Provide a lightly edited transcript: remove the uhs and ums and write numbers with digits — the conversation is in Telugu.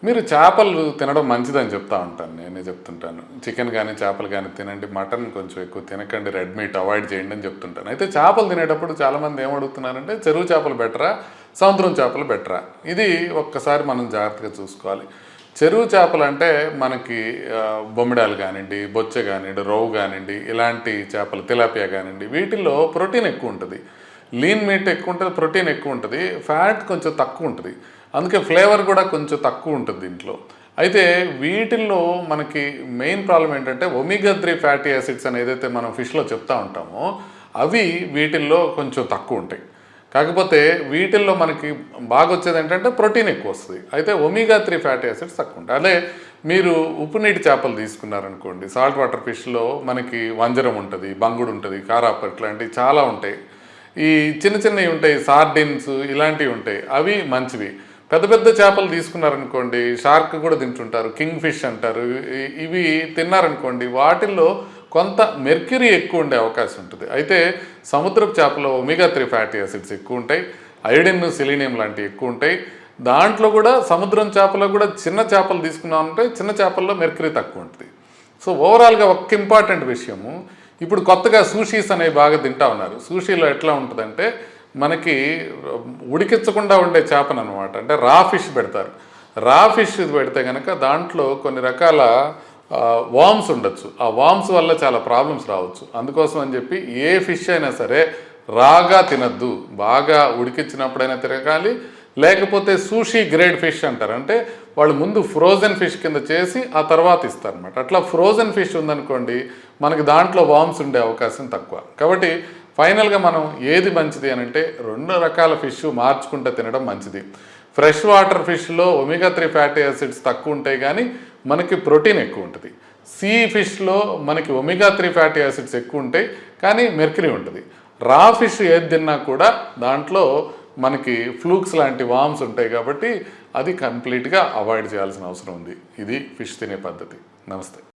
మీరు చేపలు తినడం మంచిదని చెప్తా ఉంటాను. నేనే చెప్తుంటాను. చికెన్ కానీ చేపలు కానీ తినండి, మటన్ కొంచెం ఎక్కువ తినకండి, రెడ్ మీట్ అవాయిడ్ చేయండి అని చెప్తుంటాను. అయితే చేపలు తినేటప్పుడు చాలామంది ఏమడుగుతున్నారంటే చెరువు చేపలు బెటరా, సముద్రం చేపలు బెటరా? ఇది ఒక్కసారి మనం జాగ్రత్తగా చూసుకోవాలి. చెరువు చేపలు అంటే మనకి బొమ్మిడాలు కానివ్వండి, బొచ్చె కానివ్వండి, రవ్వు కానివ్వండి, ఇలాంటి చేపలు తిలాపియా కానివ్వండి, వీటిల్లో ప్రోటీన్ ఎక్కువ ఉంటుంది, లీన్ మీట్ ఎక్కువ ఉంటుంది, ప్రోటీన్ ఎక్కువ ఉంటుంది, ఫ్యాట్ కొంచెం తక్కువ ఉంటుంది, అందుకే ఫ్లేవర్ కూడా కొంచెం తక్కువ ఉంటుంది దీంట్లో. అయితే వీటిల్లో మనకి మెయిన్ ప్రాబ్లం ఏంటంటే ఒమేగా 3 ఫ్యాటీ యాసిడ్స్ అని ఏదైతే మనం ఫిష్లో చెప్తా ఉంటామో అవి వీటిల్లో కొంచెం తక్కువ ఉంటాయి. కాకపోతే వీటిల్లో మనకి బాగా వచ్చేది ఏంటంటే ప్రోటీన్ ఎక్కువ వస్తుంది, అయితే ఒమేగా 3 ఫ్యాటీ యాసిడ్స్ తక్కువ ఉంటాయి. అదే మీరు ఉప్పు నీటి చేపలు తీసుకున్నారనుకోండి, సాల్ట్ వాటర్ ఫిష్లో మనకి వంజరం ఉంటుంది, బంగుడు ఉంటుంది, కారాప ఇట్లాంటివి చాలా ఉంటాయి. ఈ చిన్న చిన్నవి ఉంటాయి, సార్డిన్స్ ఇలాంటివి ఉంటాయి, అవి మంచివి. పెద్ద పెద్ద చేపలు తీసుకున్నారనుకోండి, షార్క్ కూడా తింటుంటారు, కింగ్ ఫిష్ అంటారు, ఇవి తిన్నారనుకోండి వాటిల్లో కొంత మెర్క్యూరీ ఎక్కువ ఉండే అవకాశం ఉంటుంది. అయితే సముద్రపు చేపలో ఒమేగా 3 ఫ్యాటీ యాసిడ్స్ ఎక్కువ ఉంటాయి, అయోడిన్, సెలీనియం లాంటివి ఎక్కువ ఉంటాయి. దాంట్లో కూడా సముద్రం చేపలో కూడా చిన్న చేపలు తీసుకున్నామంటే చిన్న చేపల్లో మెర్క్యూరీ తక్కువ ఉంటుంది. సో ఓవరాల్గా ఒక ఇంపార్టెంట్ విషయము, ఇప్పుడు కొత్తగా సూషీస్ అనేవి బాగా తింటా ఉన్నారు. సూషీలో ఎట్లా ఉంటుందంటే మనకి ఉడికించకుండా ఉండే చేపను అనమాట, అంటే రా ఫిష్ పెడతారు. రా ఫిష్ పెడితే కనుక దాంట్లో కొన్ని రకాల వామ్స్ ఉండొచ్చు, ఆ వామ్స్ వల్ల చాలా ప్రాబ్లమ్స్ రావచ్చు. అందుకోసం అని చెప్పి ఏ ఫిష్ అయినా సరే రాగా తినద్దు, బాగా ఉడికించినప్పుడైనా తిరగాలి. లేకపోతే సూషీ గ్రేడ్ ఫిష్ అంటారు, అంటే వాళ్ళు ముందు ఫ్రోజన్ ఫిష్ కింద చేసి ఆ తర్వాత ఇస్తారనమాట. అట్లా ఫ్రోజన్ ఫిష్ ఉందనుకోండి మనకి దాంట్లో వామ్స్ ఉండే అవకాశం తక్కువ. కాబట్టి ఫైనల్గా మనం ఏది మంచిది అని అంటే 2 రకాల ఫిష్ మార్చుకుంటే తినడం మంచిది. ఫ్రెష్ వాటర్ ఫిష్లో ఒమేగా 3 ఫ్యాటీ యాసిడ్స్ తక్కువ ఉంటాయి కానీ మనకి ప్రోటీన్ ఎక్కువ ఉంటుంది. సీ ఫిష్లో మనకి ఒమేగా 3 ఫ్యాటీ యాసిడ్స్ ఎక్కువ ఉంటాయి కానీ మెర్క్యూరీ ఉంటుంది. రా ఫిష్ ఏది తిన్నా కూడా దాంట్లో మనకి ఫ్లూక్స్ లాంటి వామ్స్ ఉంటాయి, కాబట్టి అది కంప్లీట్గా అవాయిడ్ చేయాల్సిన అవసరం ఉంది. ఇది ఫిష్ తినే పద్ధతి. నమస్తే.